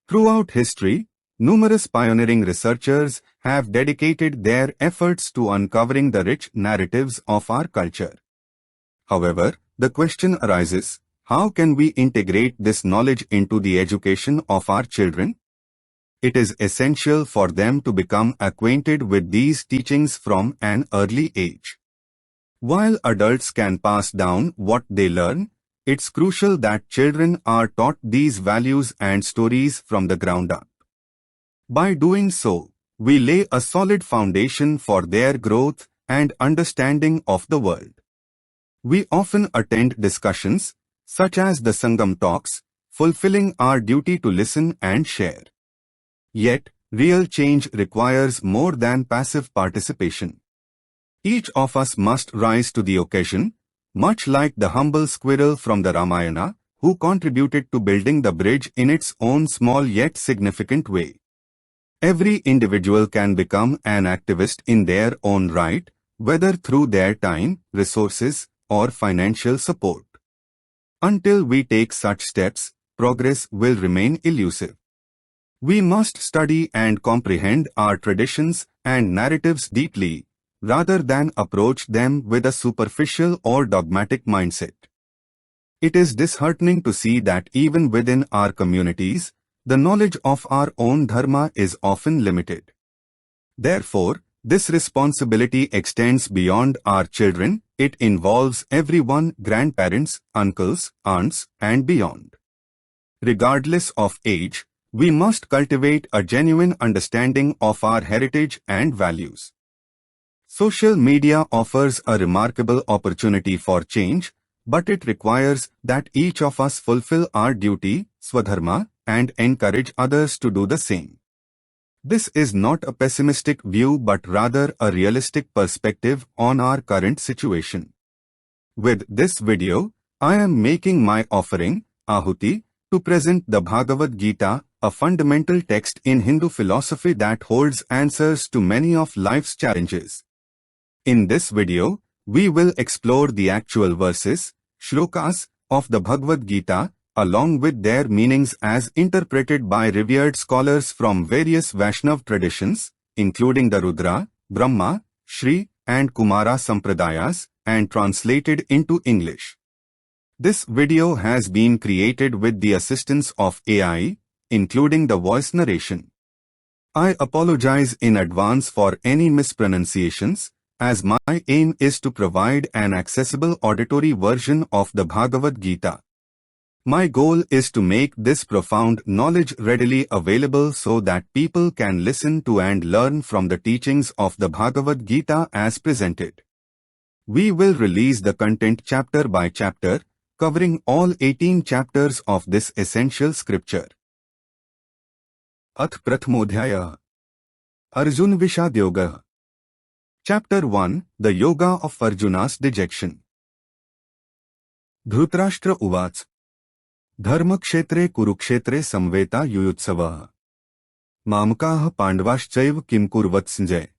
Throughout history, numerous pioneering researchers have dedicated their efforts to uncovering the rich narratives of our culture. However, the question arises, how can we integrate this knowledge into the education of our children? It is essential for them to become acquainted with these teachings from an early age. While adults can pass down what they learn, it's crucial that children are taught these values and stories from the ground up. By doing so, we lay a solid foundation for their growth and understanding of the world. We often attend discussions, such as the Sangam talks, fulfilling our duty to listen and share. Yet, real change requires more than passive participation. Each of us must rise to the occasion, much like the humble squirrel from the Ramayana, who contributed to building the bridge in its own small yet significant way. Every individual can become an activist in their own right, whether through their time, resources, or financial support. Until we take such steps, progress will remain elusive. We must study and comprehend our traditions and narratives deeply, rather than approach them with a superficial or dogmatic mindset. It is disheartening to see that even within our communities, the knowledge of our own dharma is often limited. Therefore, this responsibility extends beyond our children. It involves everyone, grandparents, uncles, aunts, and beyond. Regardless of age, we must cultivate a genuine understanding of our heritage and values. Social media offers a remarkable opportunity for change, but it requires that each of us fulfill our duty, Swadharma, and encourage others to do the same. This is not a pessimistic view but rather a realistic perspective on our current situation. With this video, I am making my offering, Ahuti, to present the Bhagavad Gita, a fundamental text in Hindu philosophy that holds answers to many of life's challenges. In this video, we will explore the actual verses, shlokas, of the Bhagavad Gita, along with their meanings as interpreted by revered scholars from various Vaishnav traditions, including the Rudra, Brahma, Shri, and Kumara Sampradayas, and translated into English. This video has been created with the assistance of AI, including the voice narration. I apologize in advance for any mispronunciations, as my aim is to provide an accessible auditory version of the Bhagavad Gita. My goal is to make this profound knowledge readily available so that people can listen to and learn from the teachings of the Bhagavad Gita as presented. We will release the content chapter by chapter, covering all 18 chapters of this essential scripture. Ath Prathamodhyaya Arjun Vishad Yoga. Chapter 1, The Yoga of Arjuna's Dejection. Dhritarashtra Uvats Dharmakshetre Kurukshetre Samveta Yuyutsavah Mamkaha Pandavaschaiv Kim Kurvat Sanjay.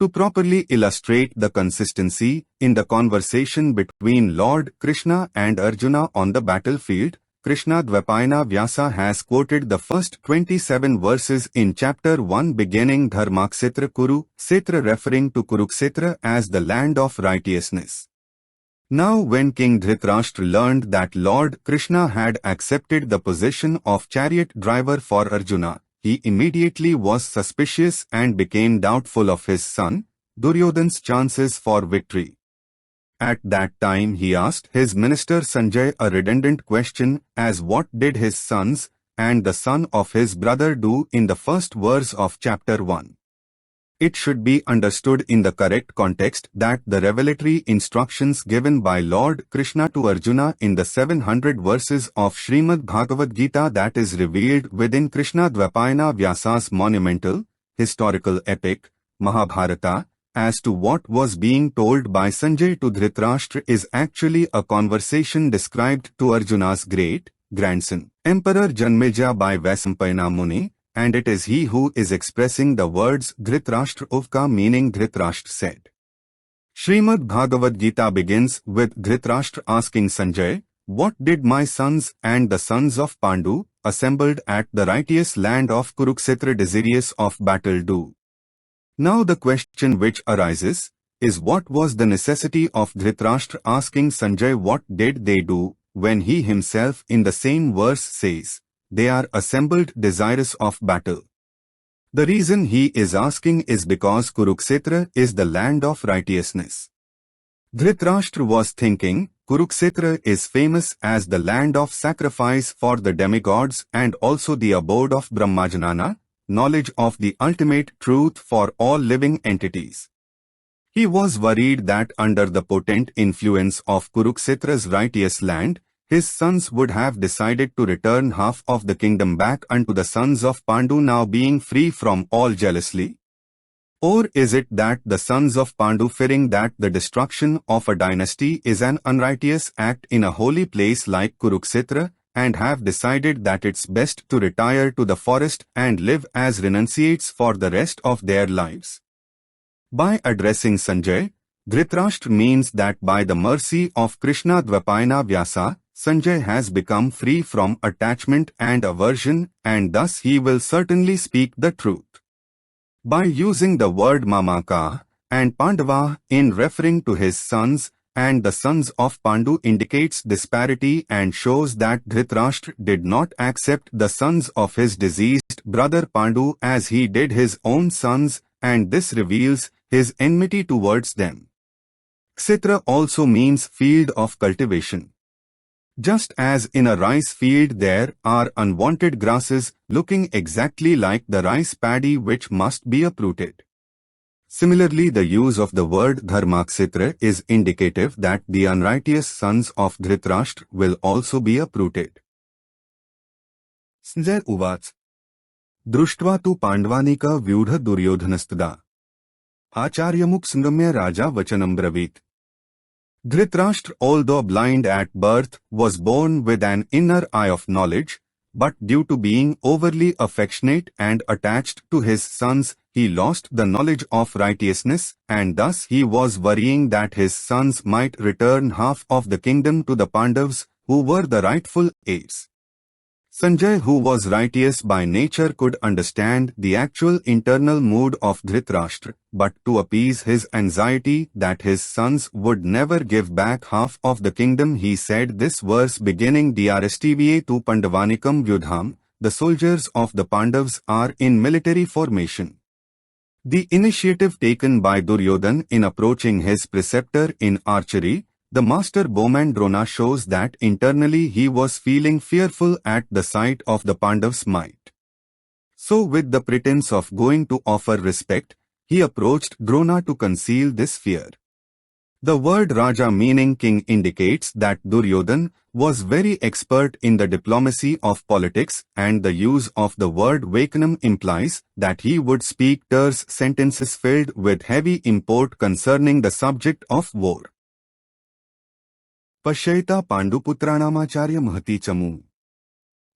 To properly illustrate the consistency in the conversation between Lord Krishna and Arjuna on the battlefield, Krishna Dvapayana Vyasa has quoted the first 27 verses in chapter 1 beginning Dharmakshetra Kuru, Kshetra referring to Kurukshetra as the land of righteousness. Now when King Dhritarashtra learned that Lord Krishna had accepted the position of chariot driver for Arjuna, he immediately was suspicious and became doubtful of his son, Duryodhana's chances for victory. At that time he asked his minister Sanjay a redundant question as what did his sons and the son of his brother do in the first verse of chapter 1. It should be understood in the correct context that the revelatory instructions given by Lord Krishna to Arjuna in the 700 verses of Srimad Bhagavad Gita that is revealed within Krishna Dvapayana Vyasa's monumental, historical epic, Mahabharata, as to what was being told by Sanjay to Dhritarashtra is actually a conversation described to Arjuna's great-grandson, Emperor Janmeja by Vaisampayana Muni, and it is he who is expressing the words Dhritarashtra Uvka meaning Dhritarashtra said. Srimad Bhagavad Gita begins with Dhritarashtra asking Sanjay, "What did my sons and the sons of Pandu, assembled at the righteous land of Kurukshetra desirous of battle do. Now the question which arises is what was the necessity of Dhritarashtra asking Sanjay what did they do when he himself in the same verse says, they are assembled desirous of battle. The reason he is asking is because Kurukshetra is the land of righteousness. Dhritarashtra was thinking, Kurukshetra is famous as the land of sacrifice for the demigods and also the abode of Brahmajanana, knowledge of the ultimate truth for all living entities. He was worried that under the potent influence of Kuruksetra's righteous land, his sons would have decided to return half of the kingdom back unto the sons of Pandu now being free from all jealousy. Or is it that the sons of Pandu fearing that the destruction of a dynasty is an unrighteous act in a holy place like Kuruksetra and have decided that it's best to retire to the forest and live as renunciates for the rest of their lives? By addressing Sanjay, Dhritarashtra means that by the mercy of Krishna Dvapayana Vyasa, Sanjay has become free from attachment and aversion and thus he will certainly speak the truth. By using the word Mamaka and Pandava in referring to his sons and the sons of Pandu indicates disparity and shows that Dhritarashtra did not accept the sons of his deceased brother Pandu as he did his own sons and this reveals his enmity towards them. Kshetra also means field of cultivation. Just as in a rice field there are unwanted grasses looking exactly like the rice paddy which must be uprooted. Similarly, the use of the word Dharmakshetra is indicative that the unrighteous sons of Dhritarashtra will also be uprooted. Sanjay Uvac Drushtva tu Pandvanika Vyudha Duryodhanastada Acharyamuk Sangamya Raja Vachanam Bravit. Dhritarashtra, although blind at birth, was born with an inner eye of knowledge, but due to being overly affectionate and attached to his sons, he lost the knowledge of righteousness, and thus he was worrying that his sons might return half of the kingdom to the Pandavas, who were the rightful heirs. Sanjay, who was righteous by nature, could understand the actual internal mood of Dhritarashtra, but to appease his anxiety that his sons would never give back half of the kingdom, he said this verse beginning Drstva tu Pandavanikam Vyudham, the soldiers of the Pandavas are in military formation. The initiative taken by Duryodhana in approaching his preceptor in archery, the master bowman Drona, shows that internally he was feeling fearful at the sight of the Pandavas' might. So with the pretense of going to offer respect, he approached Drona to conceal this fear. The word Raja meaning king indicates that Duryodhana was very expert in the diplomacy of politics and the use of the word Vakanam implies that he would speak terse sentences filled with heavy import concerning the subject of war. Pashyata Panduputranamacharya Mahati Chamu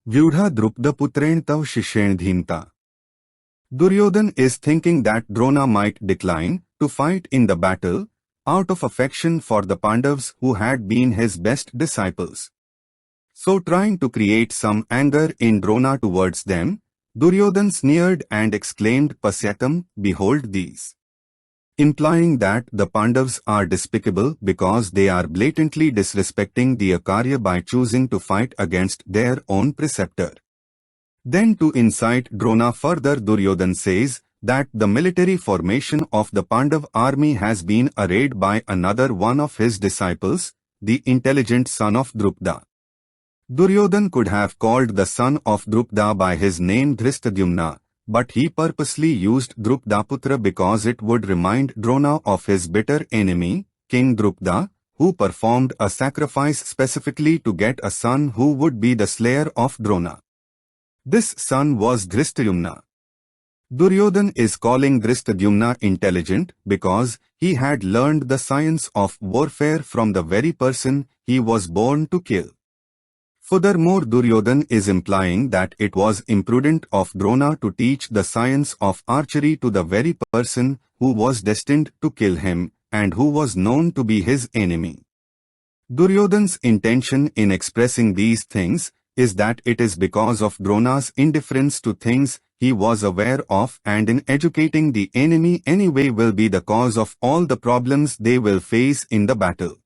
Vyudha Drupdaputren Tav Shishen Dhimta. Duryodhana is thinking that Drona might decline to fight in the battle out of affection for the Pandavas who had been his best disciples. So trying to create some anger in Drona towards them, Duryodhana sneered and exclaimed Pasyatam, behold these. Implying that the Pandavas are despicable because they are blatantly disrespecting the Acharya by choosing to fight against their own preceptor. Then to incite Drona further, Duryodhana says that the military formation of the Pandav army has been arrayed by another one of his disciples, the intelligent son of Drupda. Duryodhana could have called the son of Drupda by his name Dhristadyumna, but he purposely used Drupdaputra because it would remind Drona of his bitter enemy, King Drupda, who performed a sacrifice specifically to get a son who would be the slayer of Drona. This son was Dhristadyumna. Duryodhana is calling Dhristadyumna intelligent because he had learned the science of warfare from the very person he was born to kill. Furthermore, Duryodhana is implying that it was imprudent of Drona to teach the science of archery to the very person who was destined to kill him and who was known to be his enemy. Duryodhana's intention in expressing these things is that it is because of Drona's indifference to things he was aware of, and in educating the enemy anyway will be the cause of all the problems they will face in the battle.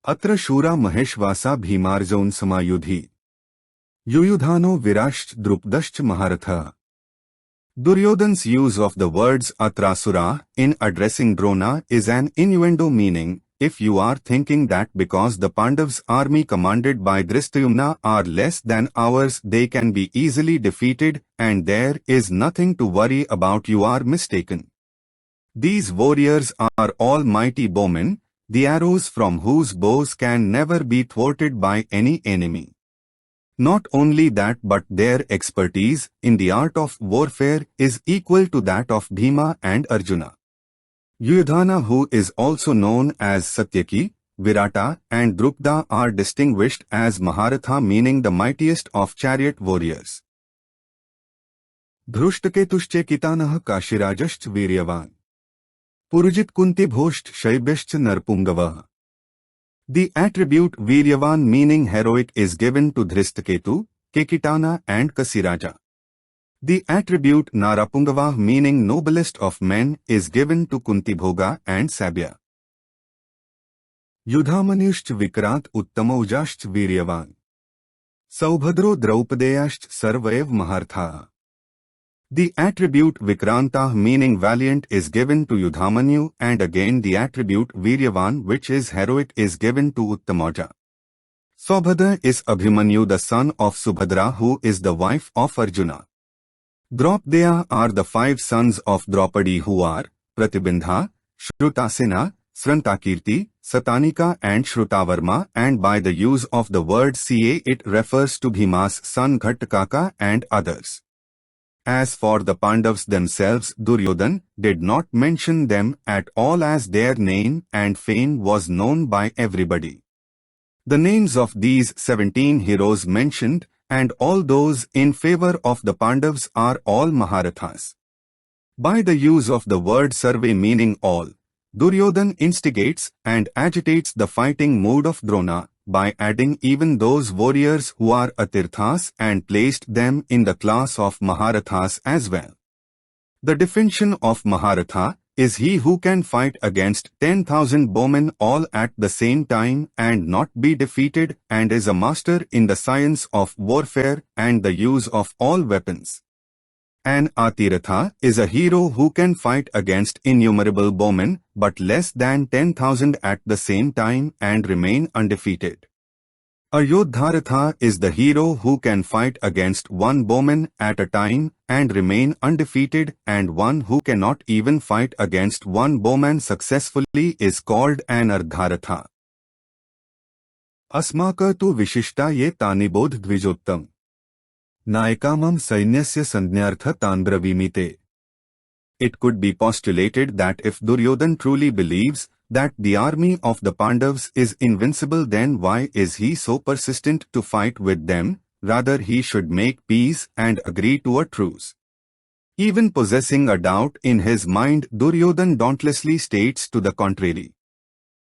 Atra shura maheshvasa bhimarjon samayudhi. Yuyudhano virasht drupdascht maharatha. Duryodhana's use of the words Atrasura in addressing Drona is an innuendo, meaning, if you are thinking that because the Pandavs' army commanded by Dhritarashtra are less than ours they can be easily defeated and there is nothing to worry about, you are mistaken. These warriors are all mighty bowmen, the arrows from whose bows can never be thwarted by any enemy. Not only that, but their expertise in the art of warfare is equal to that of Bhima and Arjuna. Duryodhana, who is also known as Satyaki, Virata and Drupda, are distinguished as Maharatha, meaning the mightiest of chariot warriors. Dhrushtaketushche kitanah kashirajascht viryavan. Purujit kuntibhosht shaibhyascht narpungavah. The attribute Viryavan, meaning heroic, is given to Dhristaketu, Kekitana and Kasiraja. The attribute Narapungava, meaning noblest of men, is given to Kuntibhoga and Sabya. Yudhamanyusht Vikrat Uttamaujasht Viryavan. Saubhadro Draupadeyasht Sarvaev Mahartha. The attribute Vikranta, meaning valiant, is given to Yudhamanyu, and again the attribute Viryavan, which is heroic, is given to Uttamaja. Saubhadra is Abhimanyu, the son of Subhadra, who is the wife of Arjuna. Draupadeya are the 5 sons of Draupadi, who are Pratibindha, Shrutasena, Srantakirti, Satanika and Shrutavarma, and by the use of the word Ca it refers to Bhima's son Ghatakaka and others. As for the Pandavas themselves, Duryodhana did not mention them at all, as their name and fame was known by everybody. The names of these 17 heroes mentioned and all those in favor of the Pandavas are all Maharathas. By the use of the word sarve, meaning all, Duryodhana instigates and agitates the fighting mood of Drona by adding even those warriors who are Atirthas and placed them in the class of Maharathas as well. The definition of Maharatha is he who can fight against 10,000 bowmen all at the same time and not be defeated, and is a master in the science of warfare and the use of all weapons. An Atiratha is a hero who can fight against innumerable bowmen but less than 10,000 at the same time and remain undefeated. A Yodharatha is the hero who can fight against one bowman at a time and remain undefeated, and one who cannot even fight against one bowman successfully is called an Ardharatha. Asmaka tu vishishta ye tanibodh dvijottam. Naikamam sainyasya sandhyartha tanbravimite. It could be postulated that if Duryodhana truly believes that the army of the Pandavas is invincible, then why is he so persistent to fight with them? Rather, he should make peace and agree to a truce. Even possessing a doubt in his mind, Duryodhana dauntlessly states to the contrary.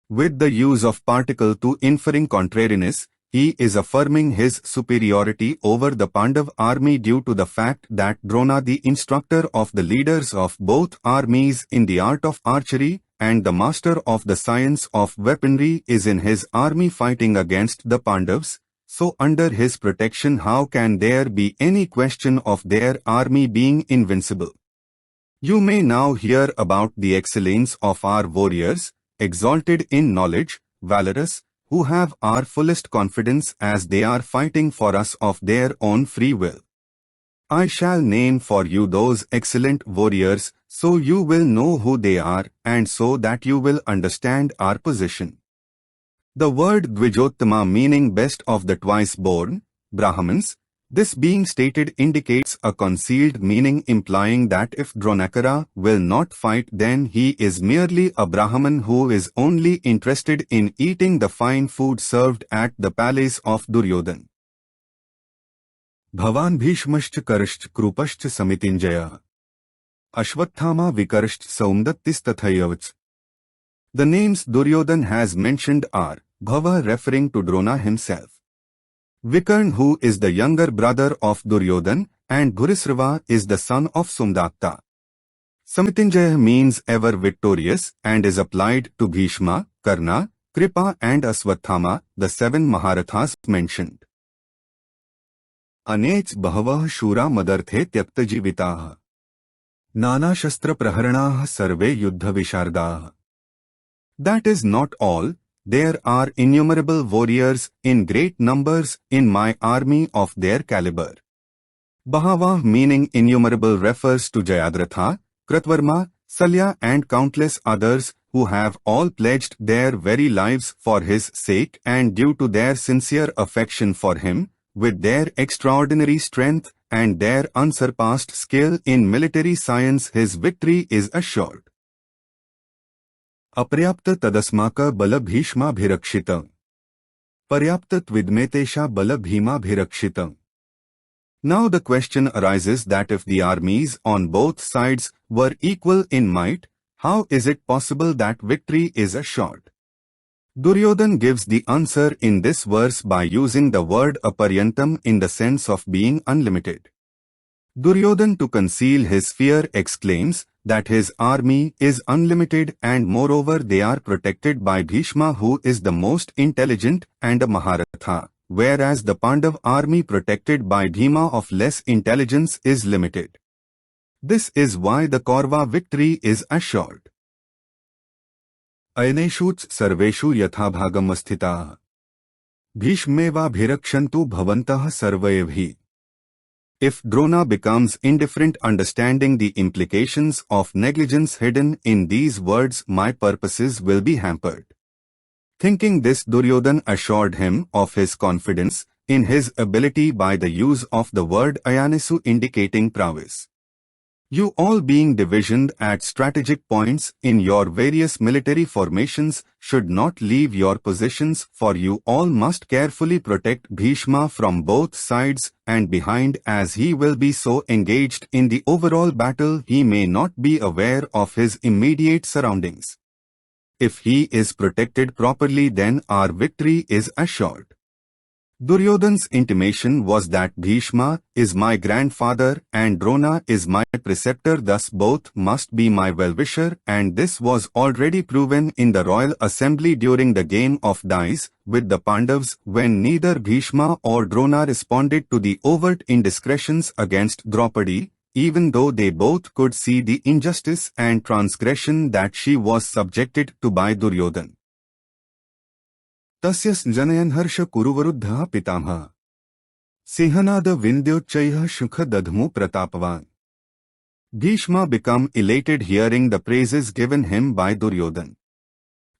With the use of particle to inferring contrariness, he is affirming his superiority over the Pandav army due to the fact that Drona, the instructor of the leaders of both armies in the art of archery and the master of the science of weaponry, is in his army fighting against the Pandavas. So under his protection, how can there be any question of their army being invincible? You may now hear about the excellence of our warriors, exalted in knowledge, valorous, who have our fullest confidence as they are fighting for us of their own free will. I shall name for you those excellent warriors, so you will know who they are, and so that you will understand our position. The word Dvijottama, meaning best of the twice-born, Brahmins, this being stated indicates a concealed meaning, implying that if Dronakara will not fight, then he is merely a Brahman who is only interested in eating the fine food served at the palace of Duryodhana. Bhavan Bhishmascha Karashcha Krupashcha Samitinjaya Ashwathama Vikarashcha Saumdattistathayavach. The names Duryodhana has mentioned are Bhava, referring to Drona himself, Vikarn, who is the younger brother of Duryodhana, and Bhurisrava is the son of Sumdatta. Samitinjaya means ever victorious and is applied to Bhishma, Karna, Kripa and Aswathama, the 7 Maharathas mentioned. Anech bahavaः shura madarthe tyaktajivitaः. Nana shastra praharanaः sarve yuddha vishardaः. That is not all. There are innumerable warriors in great numbers in my army of their caliber. Bahava meaning innumerable refers to Jayadratha, Kratvarma, Salya and countless others who have all pledged their very lives for his sake and due to their sincere affection for him, with their extraordinary strength and their unsurpassed skill in military science his victory is assured. Aparyapta tadasmaka bala bhishma bhirakshita. Paryapta tvidmetesha bala bhima bhirakshita. Now the question arises that if the armies on both sides were equal in might, how is it possible that victory is assured? Duryodhana gives the answer in this verse by using the word aparyantam in the sense of being unlimited. Duryodhana, to conceal his fear, exclaims that his army is unlimited and moreover they are protected by Bhishma, who is the most intelligent and a Maharatha, whereas the Pandav army protected by Bhima of less intelligence is limited. This is why the Kaurva victory is assured. Ayaneshuts sarveshu yathabhagam asthitaः. Bhishmeva bhirakshantu bhavantah sarvayevhi. If Drona becomes indifferent understanding the implications of negligence hidden in these words, my purposes will be hampered. Thinking this, Duryodhana assured him of his confidence in his ability by the use of the word ayanesu indicating prowess. You all being divisioned at strategic points in your various military formations should not leave your positions, for you all must carefully protect Bhishma from both sides and behind, as he will be so engaged in the overall battle he may not be aware of his immediate surroundings. If he is protected properly, then our victory is assured. Duryodhana's intimation was that Bhishma is my grandfather and Drona is my preceptor, thus both must be my well-wisher, and this was already proven in the royal assembly during the game of dice with the Pandavas, when neither Bhishma or Drona responded to the overt indiscretions against Draupadi, even though they both could see the injustice and transgression that she was subjected to by Duryodhana. Tasyas janayan harsha kuruvaruddha pitamha. Sinhanada vindyochayah shukha dadhmu pratapavan. Bhishma became elated hearing the praises given him by Duryodhana.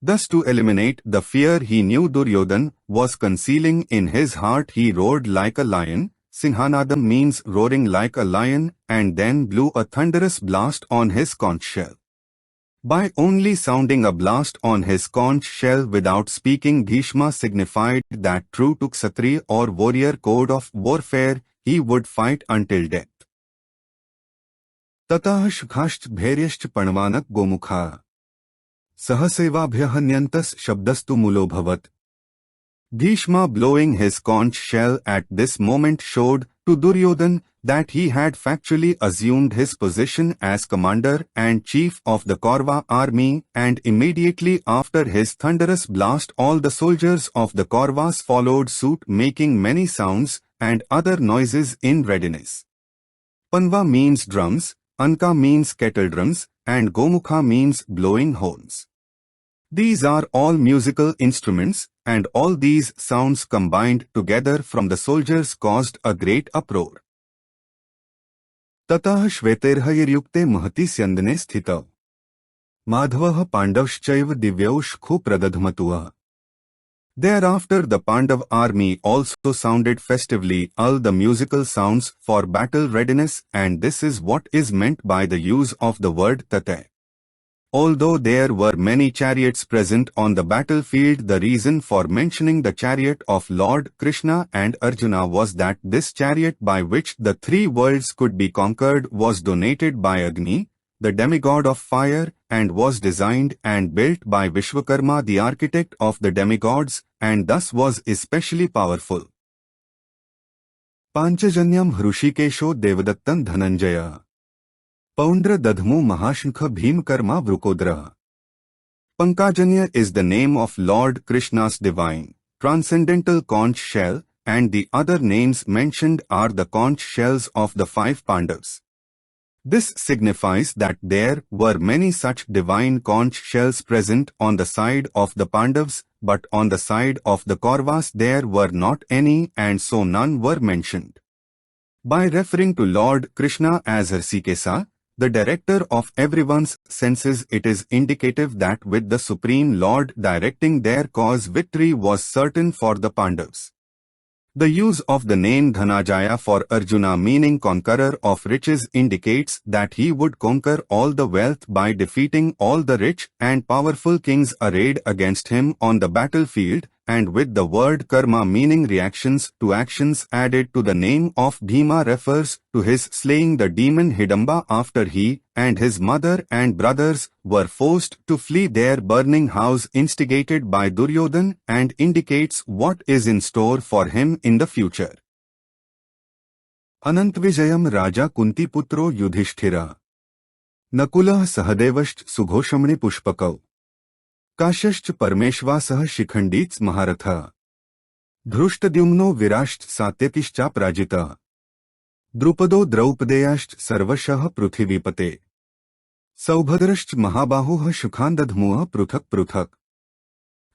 Thus, to eliminate the fear he knew Duryodhana was concealing in his heart, he roared like a lion. Sinhanadam means roaring like a lion, and then blew a thunderous blast on his conch shell. By only sounding a blast on his conch shell without speaking, Bhishma signified that, true to Kshatriya or warrior code of warfare, he would fight until death. Tatah shukhash bhairyash panavanak gomukha. Sahasevabhyahanyantas shabdastu mulo bhavat. Bhishma blowing his conch shell at this moment showed to Duryodhana that he had factually assumed his position as commander and chief of the Kaurva army, and immediately after his thunderous blast all the soldiers of the Kauravas followed suit, making many sounds and other noises in readiness. Panva means drums, Anka means kettle drums, and Gomukha means blowing horns. These are all musical instruments, and all these sounds combined together from the soldiers caused a great uproar. Tatah shveterhayiryukte mahati syandane sthita. Madhavah pandavshchaiva divyaushkhu pradadhmatuah. Thereafter the Pandav army also sounded festively all the musical sounds for battle readiness, and this is what is meant by the use of the word tate. Although there were many chariots present on the battlefield, the reason for mentioning the chariot of Lord Krishna and Arjuna was that this chariot by which the 3 worlds could be conquered was donated by Agni, the demigod of fire, and was designed and built by Vishwakarma, the architect of the demigods, and thus was especially powerful. पांचजन्यम हृषिकेशो देवदत्तं Dhananjay Paundra दधमु Mahashankh भीमकर्मा वृकोद्र. Pankajanya is the name of Lord Krishna's divine, transcendental conch shell, and the other names mentioned are the conch shells of the five Pandavas. This signifies that there were many such divine conch shells present on the side of the Pandavas, but on the side of the Kauravas there were not any, and so none were mentioned. By referring to Lord Krishna as Hrishikesa, the director of everyone's senses, it is indicative that with the Supreme Lord directing their cause, victory was certain for the Pandavas. The use of the name Dhanajaya for Arjuna, meaning conqueror of riches, indicates that he would conquer all the wealth by defeating all the rich and powerful kings arrayed against him on the battlefield, and with the word karma, meaning reactions to actions, added to the name of Bhima, refers to his slaying the demon Hidamba after he and his mother and brothers were forced to flee their burning house instigated by Duryodhana, and indicates what is in store for him in the future. Anantvijayam Raja Kuntiputro Yudhishthira Nakulah Sahadevashch Sughoshmani Pushpakau काश्यश्च परमेश्वा सह शिखंडीच महारथ धृष्टद्युम्नो विराश्च सात्यकिश्चापराजिता द्रुपदो द्रौपदेयाश्च सर्वशः पृथिवीपते सौभद्रश्च महाबाहुः शुखान्दधमुः पृथक् पृथक्.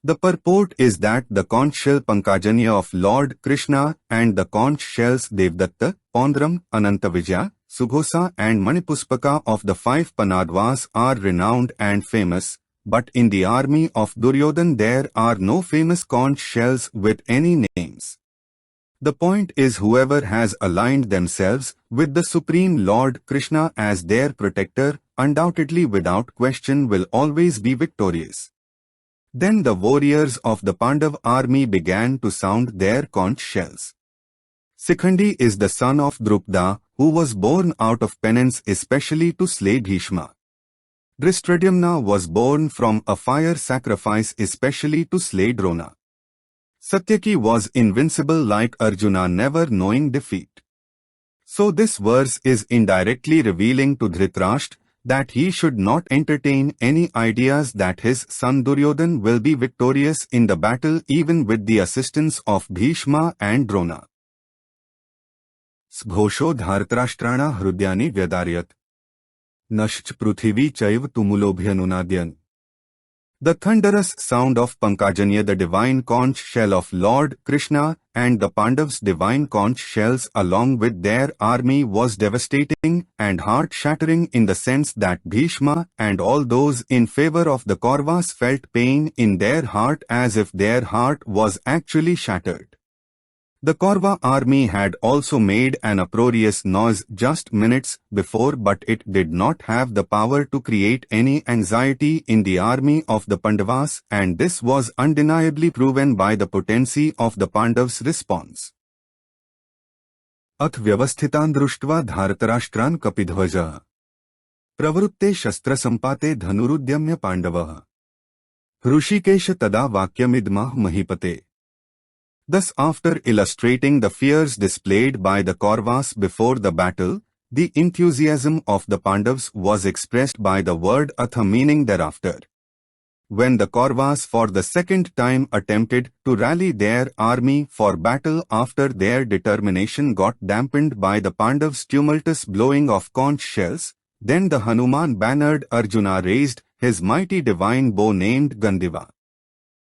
The purport is that the conch shell Pankajanya of Lord Krishna and the conch shells Devdatta, Pondram, Anantavijaya, Sughosa and Manipuspaka of the five Pandavas are renowned and famous. But in the army of Duryodhana there are no famous conch shells with any names. The point is, whoever has aligned themselves with the Supreme Lord Krishna as their protector, undoubtedly without question will always be victorious. Then the warriors of the Pandav army began to sound their conch shells. Sikhandi is the son of Drupada, who was born out of penance especially to slay Bhishma. Dhritarashtra was born from a fire sacrifice especially to slay Drona. Satyaki was invincible like Arjuna, never knowing defeat. So this verse is indirectly revealing to Dhritarashtra that he should not entertain any ideas that his son Duryodhana will be victorious in the battle even with the assistance of Bhishma and Drona. Sghosho Dhritarashtrana hrudyani vyadariyat Nashch pruthivi chaiv tumulobhyanunadyan. The thunderous sound of Pankajanya, the divine conch shell of Lord Krishna, and the Pandavas' divine conch shells along with their army was devastating and heart-shattering in the sense that Bhishma and all those in favor of the Kauravas felt pain in their heart as if their heart was actually shattered. The Kaurava army had also made an uproarious noise just minutes before, but it did not have the power to create any anxiety in the army of the Pandavas, and this was undeniably proven by the potency of the Pandavas' response. Ath vyavasthitan društva Dhritarashtran kapidhvaja pravrutte shastrasampate dhanurudyamya pandavah Hrishikesha tada vakyamidmah mahipate. Thus, after illustrating the fears displayed by the Kauravas before the battle, the enthusiasm of the Pandavas was expressed by the word atha, meaning thereafter. When the Kauravas for the second time attempted to rally their army for battle after their determination got dampened by the Pandavas' tumultuous blowing of conch shells, then the Hanuman-bannered Arjuna raised his mighty divine bow named Gandiva.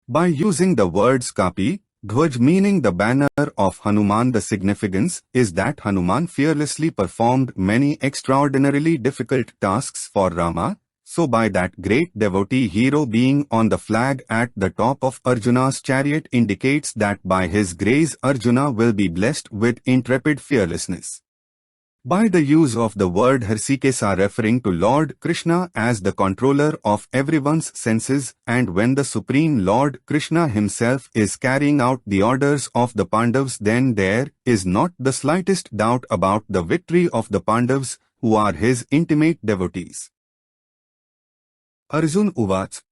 By using the words kapi, Dhwaj meaning the banner of Hanuman, the significance is that Hanuman fearlessly performed many extraordinarily difficult tasks for Rama, so by that great devotee hero being on the flag at the top of Arjuna's chariot indicates that by his grace Arjuna will be blessed with intrepid fearlessness. By the use of the word Hrishikesa referring to Lord Krishna as the controller of everyone's senses, and when the Supreme Lord Krishna himself is carrying out the orders of the Pandavas, then there is not the slightest doubt about the victory of the Pandavas, who are his intimate devotees. Arjun Uvach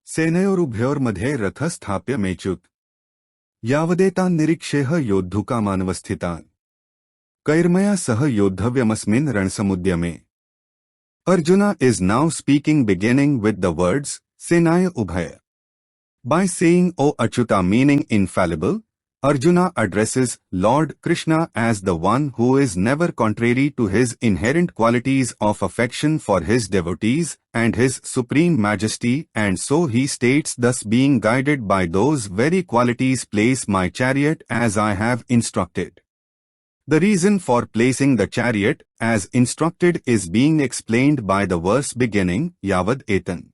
Senayorubhyormadhe ratha sthapya mechut Yavadetan niriksheha yodhuka manavasthitan Kairmaya saha yodhavyamasmin ransamudyame. Arjuna is now speaking beginning with the words, Senaya Ubhaya. By saying O Achyuta meaning infallible, Arjuna addresses Lord Krishna as the one who is never contrary to his inherent qualities of affection for his devotees and his supreme majesty, and so he states, thus being guided by those very qualities place my chariot as I have instructed. The reason for placing the chariot as instructed is being explained by the verse beginning, Yavad Etan.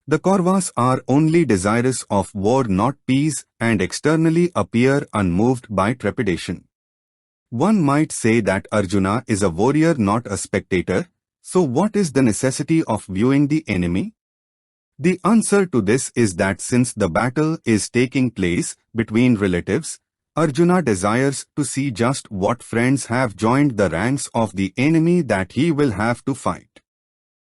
The Kauravas are only desirous of war, not peace, and externally appear unmoved by trepidation. One might say that Arjuna is a warrior, not a spectator, so what is the necessity of viewing the enemy? The answer to this is that since the battle is taking place between relatives, Arjuna desires to see just what friends have joined the ranks of the enemy that he will have to fight.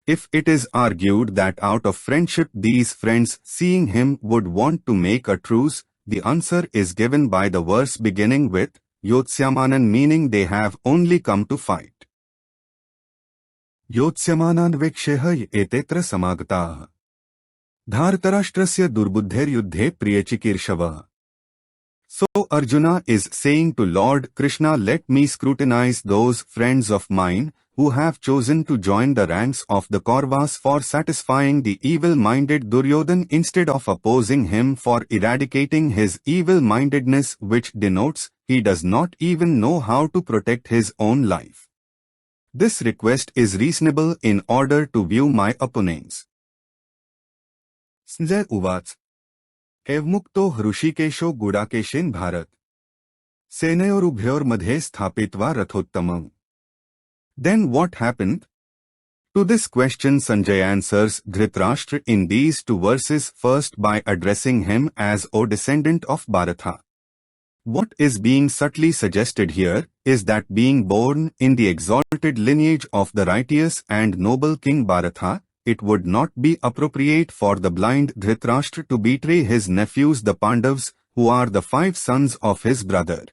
If it is argued that out of friendship these friends seeing him would want to make a truce, the answer is given by the verse beginning with Yotsyamanan, meaning they have only come to fight. Yotsyamanand viksheha etetra samagataha. Dhritarashtrasya durbuddhiryuddhe priyachikirshava. So Arjuna is saying to Lord Krishna, let me scrutinize those friends of mine who have chosen to join the ranks of the Kauravas for satisfying the evil-minded Duryodhana instead of opposing him for eradicating his evil-mindedness, which denotes he does not even know how to protect his own life. This request is reasonable in order to view my opponents. Sanjay Uvac. Evmukto Hrishikesho Gudakeshin Bharat. Senayorubhyormadhe sthapitva rathottamam. Then what happened? To this question Sanjay answers Dhritarashtra in these two verses, first by addressing him as O descendant of Bharatha. What is being subtly suggested here is that being born in the exalted lineage of the righteous and noble King Bharatha, it would not be appropriate for the blind Dhritarashtra to betray his nephews the Pandavas, who are the 5 sons of his brother.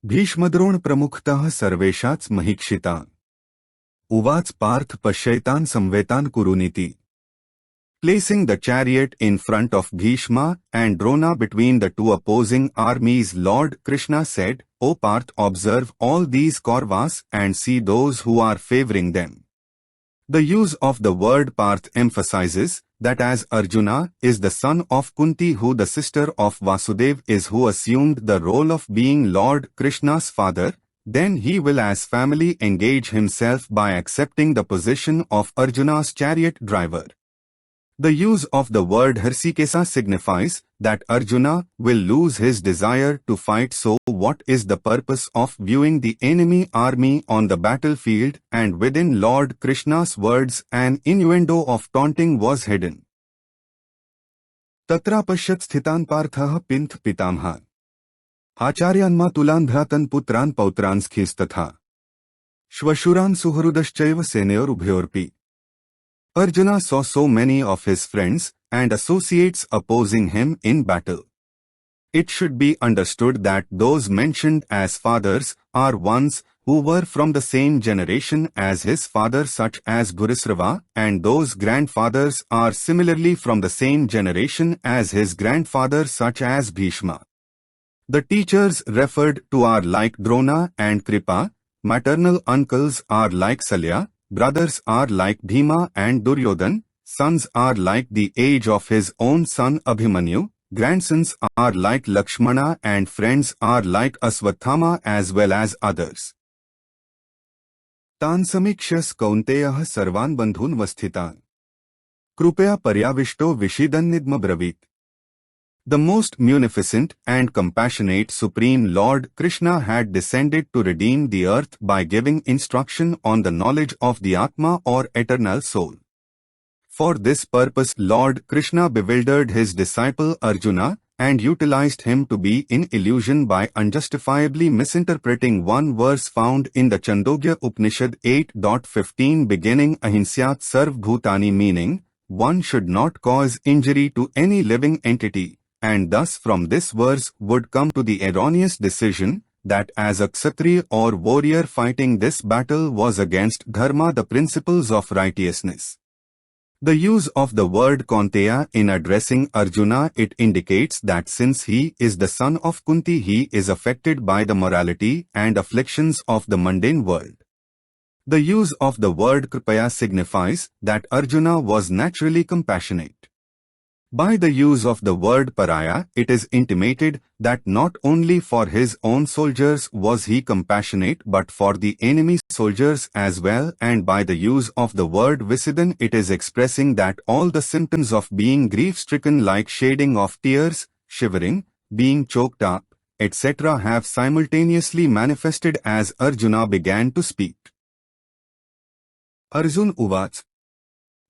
भीष्मद्रोण प्रमुखतः सर्वेषाच महिक्षितान्. उवाच Partha पश्यैतान् संवेतान् कुरुनीति. Placing the chariot in front of Bhishma and Drona between the two opposing armies, Lord Krishna said, O Parth, observe all these Kauravas and see those who are favoring them. The use of the word Parth emphasizes that as Arjuna is the son of Kunti, who the sister of Vasudeva is, who assumed the role of being Lord Krishna's father, then he will as family engage himself by accepting the position of Arjuna's chariot driver. The use of the word Hrishikesha signifies that Arjuna will lose his desire to fight. So what is the purpose of viewing the enemy army on the battlefield? And within Lord Krishna's words an innuendo of taunting was hidden. Tatra pashyat sthitan parthaha pinth pitamha. Acharyanma tulan bhratan putran pautran skhistatha. Shvashuran suhrudashchaiva senayor ubhyorpi. Arjuna saw so many of his friends and associates opposing him in battle. It should be understood that those mentioned as fathers are ones who were from the same generation as his father, such as Bhurisrava, and those grandfathers are similarly from the same generation as his grandfather, such as Bhishma. The teachers referred to are like Drona and Kripa, maternal uncles are like Salya, brothers are like Bhima and Duryodhana, sons are like the age of his own son Abhimanyu, grandsons are like Lakshmana, and friends are like Aswathama as well as others. Tan samikshas kaunteyah sarvan bandhun vasthitan. Krupaya paryavishto vishidan nidma bravit. The most munificent and compassionate Supreme Lord Krishna had descended to redeem the earth by giving instruction on the knowledge of the Atma or eternal soul. For this purpose, Lord Krishna bewildered his disciple Arjuna and utilized him to be in illusion by unjustifiably misinterpreting one verse found in the Chandogya Upanishad 8.15 beginning Ahinsyat Sarv Bhutani, meaning, one should not cause injury to any living entity, and thus from this verse would come to the erroneous decision that as a Kshatriya or warrior fighting this battle was against dharma, the principles of righteousness. The use of the word Kaunteya in addressing Arjuna, it indicates that since he is the son of Kunti, he is affected by the morality and afflictions of the mundane world. The use of the word Kripaya signifies that Arjuna was naturally compassionate. By the use of the word Paraya, it is intimated that not only for his own soldiers was he compassionate but for the enemy soldiers as well, and by the use of the word Visidan, it is expressing that all the symptoms of being grief-stricken like shedding of tears, shivering, being choked up, etc. have simultaneously manifested as Arjuna began to speak. Arjun Uvach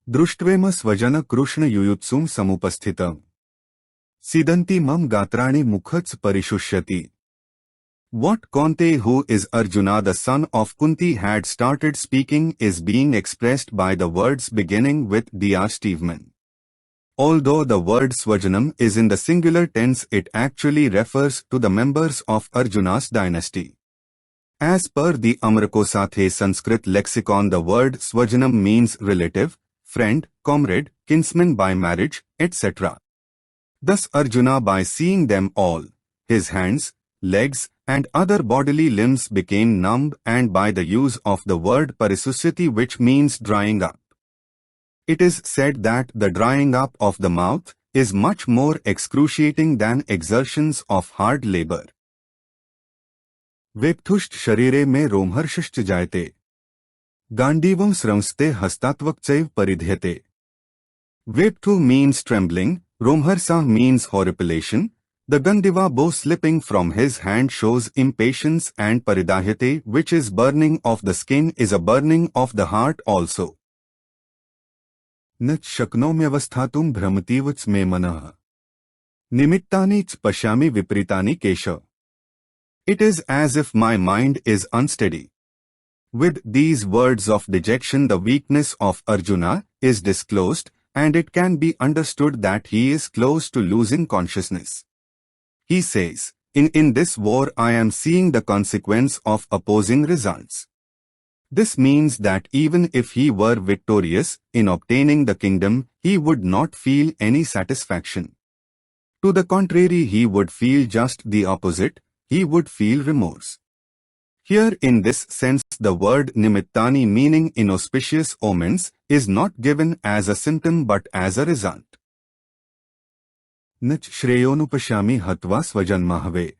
दृष्ट्वेम स्वजन कृष्ण युयुत्सुं समुपस्थितम् सिदन्ति मम गात्राणि मुखच परिशुष्यति. What Kaunteya, who is Arjuna the son of Kunti, had started speaking is being expressed by the words beginning with Dhyashtivman. Although the word Swajanam is in the singular tense, it actually refers to the members of Arjuna's dynasty. As per the Amarkosathe Sanskrit lexicon, the word Swajanam means relative, friend, comrade, kinsman by marriage, etc. Thus Arjuna, by seeing them all, his hands, legs, and other bodily limbs became numb, and by the use of the word Parisusyati, which means drying up. It is said that the drying up of the mouth is much more excruciating than exertions of hard labor. Vepthusht sharire me romharshishch jayate. Gandivam sramste hastatvakchaiv paridhyate. Vepthu means trembling, Romharsa means horripilation. The Gandiva bow slipping from his hand shows impatience, and Paridhyate, which is burning of the skin, is a burning of the heart also. Nach shaknomyavasthatum bhramativac me manah. Nimittani ch pashyami vipritani kesha. It is as if my mind is unsteady. With these words of dejection, the weakness of Arjuna is disclosed, and it can be understood that he is close to losing consciousness. He says, in this war I am seeing the consequence of opposing results. This means that even if he were victorious in obtaining the kingdom, he would not feel any satisfaction. To the contrary, he would feel just the opposite, he would feel remorse. Here in this sense, the word nimittani, meaning inauspicious omens, is not given as a symptom but as a result. Nach shreyonupashami hatva swajanmahave.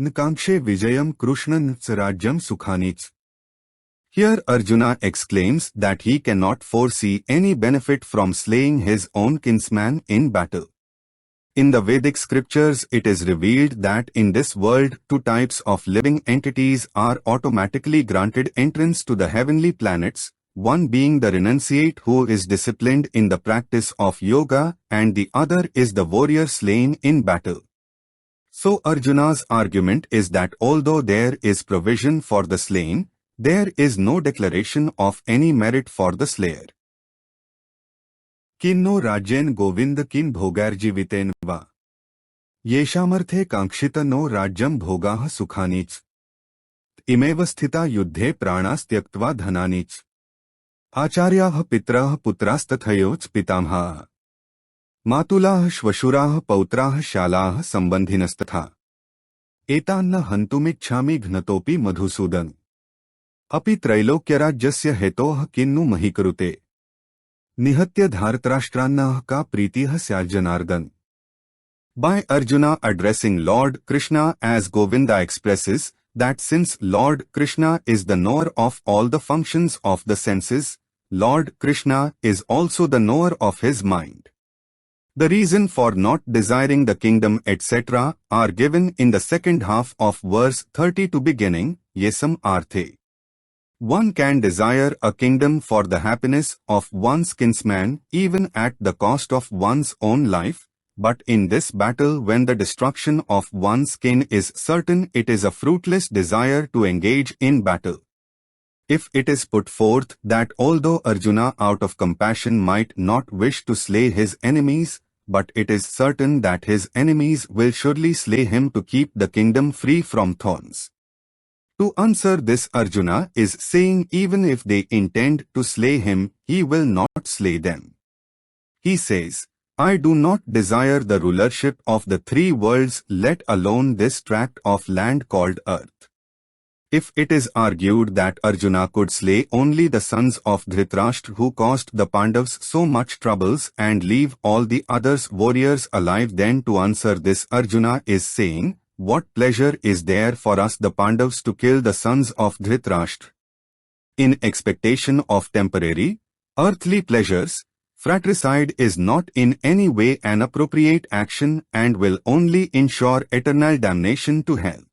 Nkankshe vijayam krishnan rajyam sukhanich. Here Arjuna exclaims that he cannot foresee any benefit from slaying his own kinsman in battle. In the Vedic scriptures, it is revealed that in this world, two types of living entities are automatically granted entrance to the heavenly planets, one being the renunciate who is disciplined in the practice of yoga, and the other is the warrior slain in battle. So Arjuna's argument is that although there is provision for the slain, there is no declaration of any merit for the slayer. Kinno rajyen govind kin bhogarjiviten va. Yeshamarthe kankshita no rajyam bhogah sukhanich. Imeva sthita yuddhe pranas tyaktva dhananich. Acharyah pitrah putrastathayoch pitamha. Matulah shvashurah pautrah shalah sambandhinastatha. Etanna hantumichhami gnatopi madhusudan. Api trailokyarajyasya hetoh kinnu mahikarute. Nihatya Dhritarashtrannah ka pritih syarjanardan. By Arjuna addressing Lord Krishna as Govinda expresses that since Lord Krishna is the knower of all the functions of the senses, Lord Krishna is also the knower of his mind. The reason for not desiring the kingdom etc. are given in the second half of verse 32 beginning, Yesam Arthe. One can desire a kingdom for the happiness of one's kinsman even at the cost of one's own life, but in this battle when the destruction of one's kin is certain, it is a fruitless desire to engage in battle. If it is put forth that although Arjuna out of compassion might not wish to slay his enemies, but it is certain that his enemies will surely slay him to keep the kingdom free from thorns. To answer this, Arjuna is saying even if they intend to slay him, he will not slay them. He says, I do not desire the rulership of the three worlds, let alone this tract of land called earth. If it is argued that Arjuna could slay only the sons of Dhritarashtra who caused the Pandavas so much troubles and leave all the others warriors alive, then to answer this Arjuna is saying, what pleasure is there for us the Pandavas to kill the sons of Dhritarashtra? In expectation of temporary, earthly pleasures, fratricide is not in any way an appropriate action and will only ensure eternal damnation to hell.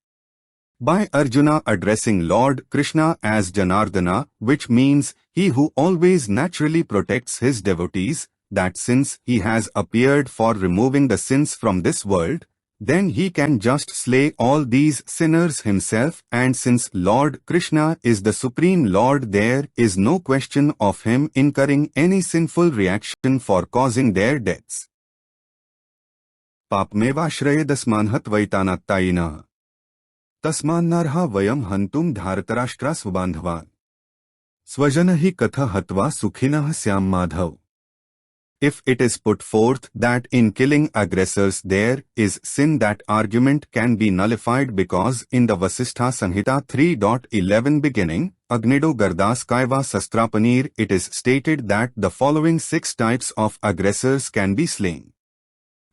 By Arjuna addressing Lord Krishna as Janardana, which means he who always naturally protects his devotees, that since he has appeared for removing the sins from this world, then he can just slay all these sinners himself, and since Lord Krishna is the Supreme Lord, there is no question of him incurring any sinful reaction for causing their deaths. Papmevashrayedasmanhatvaitanatayinah तस्मान्नार्हा वयम हंतुम धारतराष्ट्रा स्वबांधवान स्वजन ही कथा हत्वा सुखिनः स्याम Madhav. If it is put forth that in killing aggressors there is sin, that argument can be nullified because in the Vasistha Sanhita 3.11 beginning, Agnido Gardas Kaiva Sastrapanir, it is stated that the following 6 types of aggressors can be slain.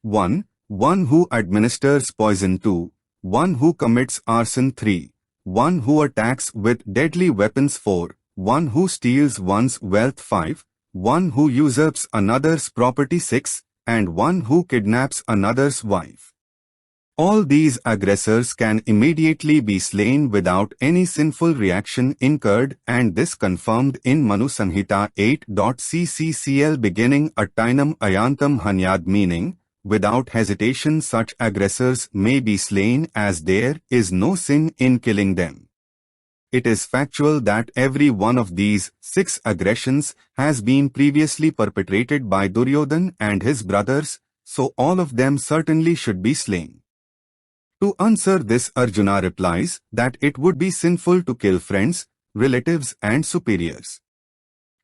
1. One who administers poison. 2. One who commits arson. 3. One who attacks with deadly weapons. 4. One who steals one's wealth. 5. One who usurps another's property. 6. And one who kidnaps another's wife. All these aggressors can immediately be slain without any sinful reaction incurred, and this confirmed in Manu Sanhita 8.cccl beginning Attainam Ayantam Hanyad, meaning, without hesitation such aggressors may be slain as there is no sin in killing them. It is factual that every one of these 6 aggressions has been previously perpetrated by Duryodhana and his brothers, so all of them certainly should be slain. To answer this, Arjuna replies that it would be sinful to kill friends, relatives and superiors.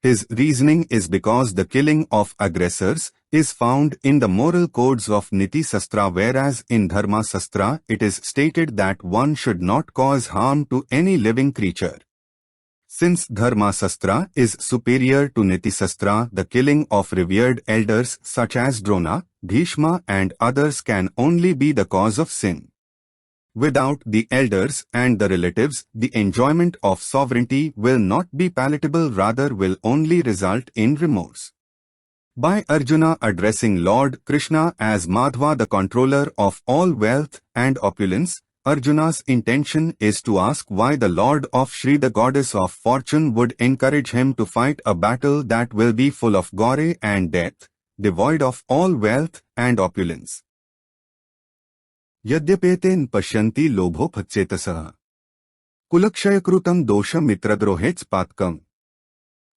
His reasoning is because the killing of aggressors is found in the moral codes of Niti Sastra, whereas in Dharma Sastra it is stated that one should not cause harm to any living creature. Since Dharma Sastra is superior to Niti Sastra, the killing of revered elders such as Drona, Bhishma and others can only be the cause of sin. Without the elders and the relatives, the enjoyment of sovereignty will not be palatable, rather will only result in remorse. By Arjuna addressing Lord Krishna as Madhva, the controller of all wealth and opulence, Arjuna's intention is to ask why the Lord of Shri, the goddess of fortune, would encourage him to fight a battle that will be full of gore and death, devoid of all wealth and opulence. यद्यपेतेन पश्यन्ति लोभोपचेतसः कुलक्षयकृतं दोषमित्रद्रोहेच पातकम्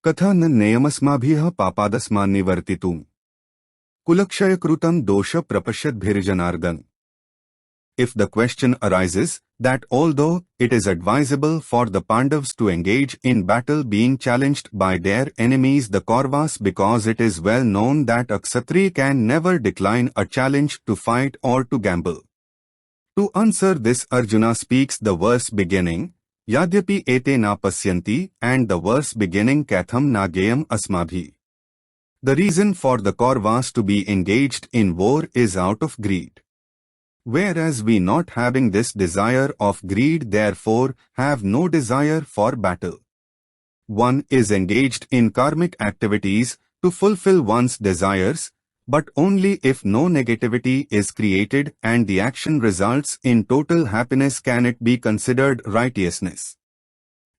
कथा न नेयमस्माभिः पापादस्मान्निवर्तितुं कुलक्षयकृतं दोष प्रपश्यद्भिर्जनार्दन. If the question arises that although it is advisable for the Pandavas to engage in battle being challenged by their enemies the Kauravas, because it is well known that a Kshatriya can never decline a challenge to fight or to gamble. To answer this, Arjuna speaks the verse beginning, Yadyapi ete na pasyanti, and the verse beginning Katham nagayam asmabhi. The reason for the Kauravas to be engaged in war is out of greed. Whereas we, not having this desire of greed, therefore have no desire for battle. One is engaged in karmic activities to fulfill one's desires, but only if no negativity is created and the action results in total happiness can it be considered righteousness.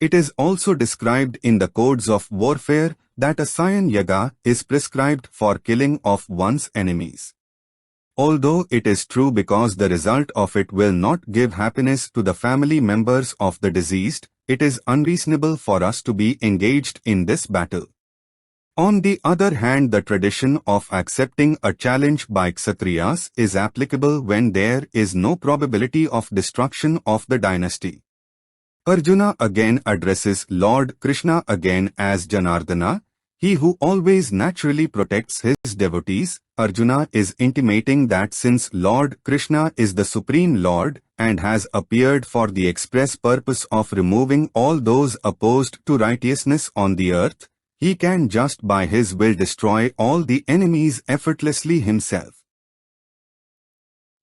It is also described in the codes of warfare that a Sayan Yaga is prescribed for killing of one's enemies. Although it is true because the result of it will not give happiness to the family members of the deceased, it is unreasonable for us to be engaged in this battle. On the other hand, the tradition of accepting a challenge by Kshatriyas is applicable when there is no probability of destruction of the dynasty. Arjuna again addresses Lord Krishna again as Janardana, he who always naturally protects his devotees. Arjuna is intimating that since Lord Krishna is the Supreme Lord and has appeared for the express purpose of removing all those opposed to righteousness on the earth, he can just by his will destroy all the enemies effortlessly himself.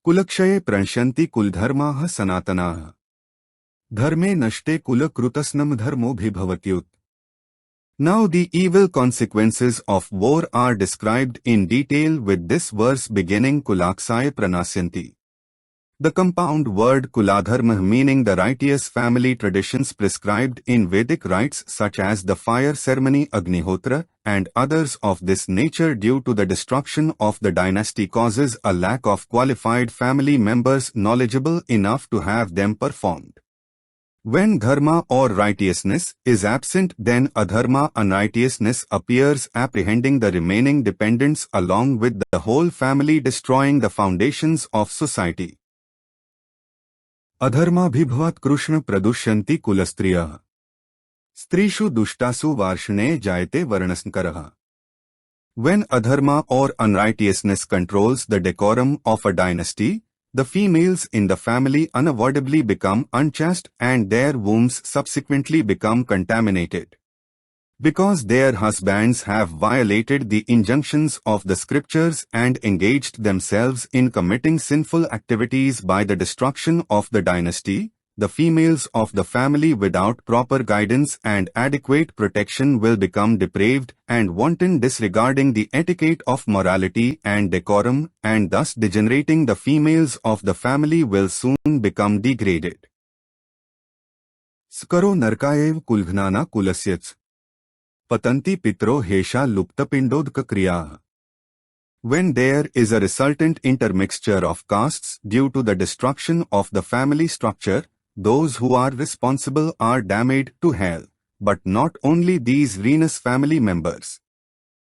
Kulakshaye pranshanti kuldharmaah sanatanaah. Dharme nashte kulakrutasnam dharmo bhibhavatyut. Now the evil consequences of war are described in detail with this verse beginning Kulaksaye pranasyanti. The compound word kuladharma meaning the righteous family traditions prescribed in Vedic rites such as the fire ceremony Agnihotra and others of this nature due to the destruction of the dynasty causes a lack of qualified family members knowledgeable enough to have them performed. When dharma or righteousness is absent, then adharma unrighteousness appears, apprehending the remaining dependents along with the whole family, destroying the foundations of society. Adharma bhibhavat Krishna pradushyanti kulastriyah. Strishu dushtasu varshane jayate varnasankaraha. When adharma or unrighteousness controls the decorum of a dynasty, the females in the family unavoidably become unchaste and their wombs subsequently become contaminated. Because their husbands have violated the injunctions of the scriptures and engaged themselves in committing sinful activities by the destruction of the dynasty, the females of the family without proper guidance and adequate protection will become depraved and wanton, disregarding the etiquette of morality and decorum, and thus degenerating. The females of the family will soon become degraded. Skaro narkayev kulghnana kulasyats. Patanti pitro hesha luptapindodka kriya. When there is a resultant intermixture of castes due to the destruction of the family structure, those who are responsible are damned to hell, but not only these Venus family members.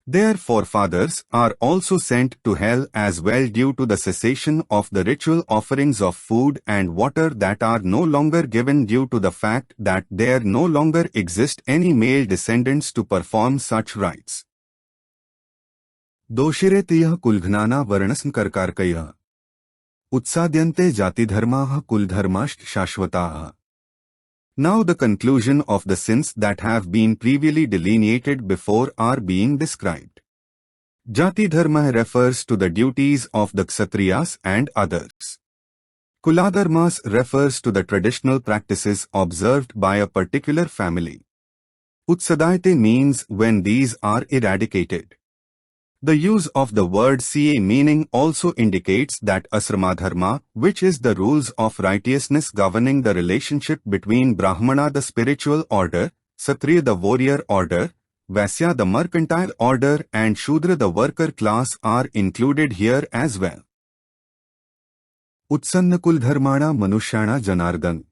Their forefathers are also sent to hell as well due to the cessation of the ritual offerings of food and water that are no longer given due to the fact that there no longer exist any male descendants to perform such rites. Doshiretiyah kulghnana varnasankarkarkayah. Utsadyante jatidharmaah kuldharmasht shashvataah. Now the conclusion of the sins that have been previously delineated before are being described. Jati dharma refers to the duties of the Kshatriyas and others. Kuladharmas refers to the traditional practices observed by a particular family. Utsadayate means when these are eradicated. The use of the word ca meaning also indicates that asramadharma, which is the rules of righteousness governing the relationship between Brahmana the spiritual order, Kshatriya the warrior order, Vaisya the mercantile order and Shudra the worker class are included here as well. Utsannakul dharmana manushyana janardan.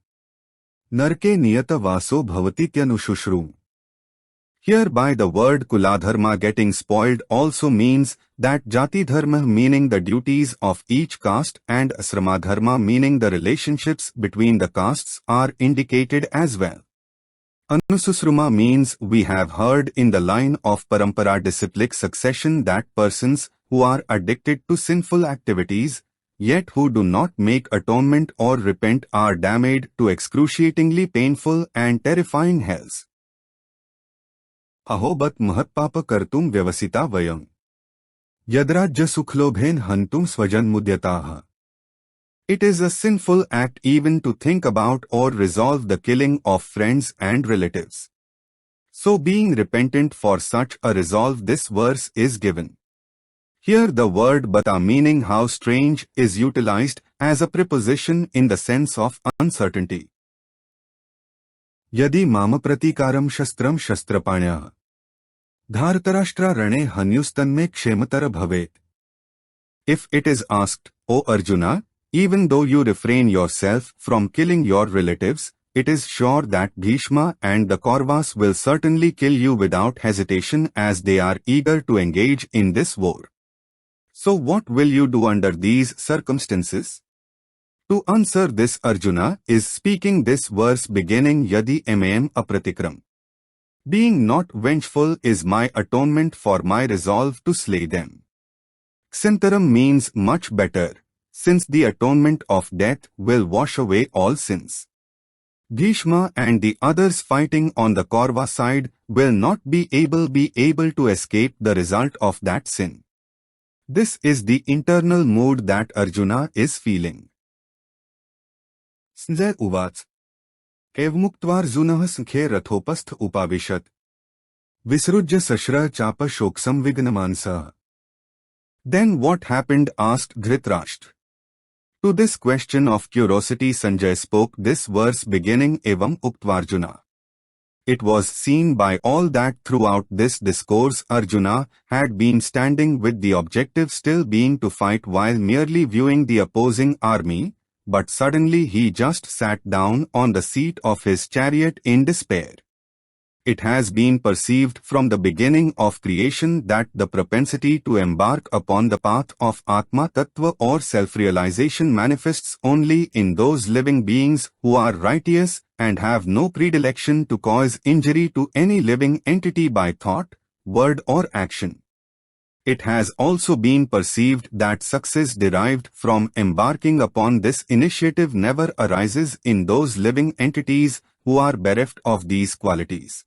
Narke niyata vaso bhavatityanu. Hereby the word kuladharma getting spoiled also means that jati dharma meaning the duties of each caste and asramadharma meaning the relationships between the castes are indicated as well. Anususruma means we have heard in the line of parampara disciplic succession that persons who are addicted to sinful activities, yet who do not make atonement or repent are damned to excruciatingly painful and terrifying hells. Ahobat mahatpapa kartum vyavasita vayam. Yadrajya sukhlobhen hantum swajan mudyataha. It is a sinful act even to think about or resolve the killing of friends and relatives. So being repentant for such a resolve, this verse is given. Here the word bata meaning how strange is utilized as a preposition in the sense of uncertainty. Yadi mama pratikaram shastram shastrapanya. Dhritarashtra rane hanyustanme kshematara bhavet. If it is asked, O Arjuna, even though you refrain yourself from killing your relatives, it is sure that Bhishma and the Kauravas will certainly kill you without hesitation, as they are eager to engage in this war. So what will you do under these circumstances? To answer this, Arjuna is speaking this verse beginning Yadi mam apratikram. Being not vengeful is my atonement for my resolve to slay them. Ksantaram means much better, since the atonement of death will wash away all sins. Bhishma and the others fighting on the Kaurava side will not be able to escape the result of that sin. This is the internal mood that Arjuna is feeling. Sanjay Uvac Evmuktvarjunah sankhye rathopasth upavishat Visrujya sashra chapa shoksam vignamansa. Then what happened? Asked Dhritarashtra. To this question of curiosity, Sanjay spoke this verse beginning Evam Uktvarjuna. It was seen by all that throughout this discourse Arjuna had been standing with the objective still being to fight while merely viewing the opposing army, but suddenly he just sat down on the seat of his chariot in despair. It has been perceived from the beginning of creation that the propensity to embark upon the path of Atma Tattva or self-realization manifests only in those living beings who are righteous and have no predilection to cause injury to any living entity by thought, word or action. It has also been perceived that success derived from embarking upon this initiative never arises in those living entities who are bereft of these qualities.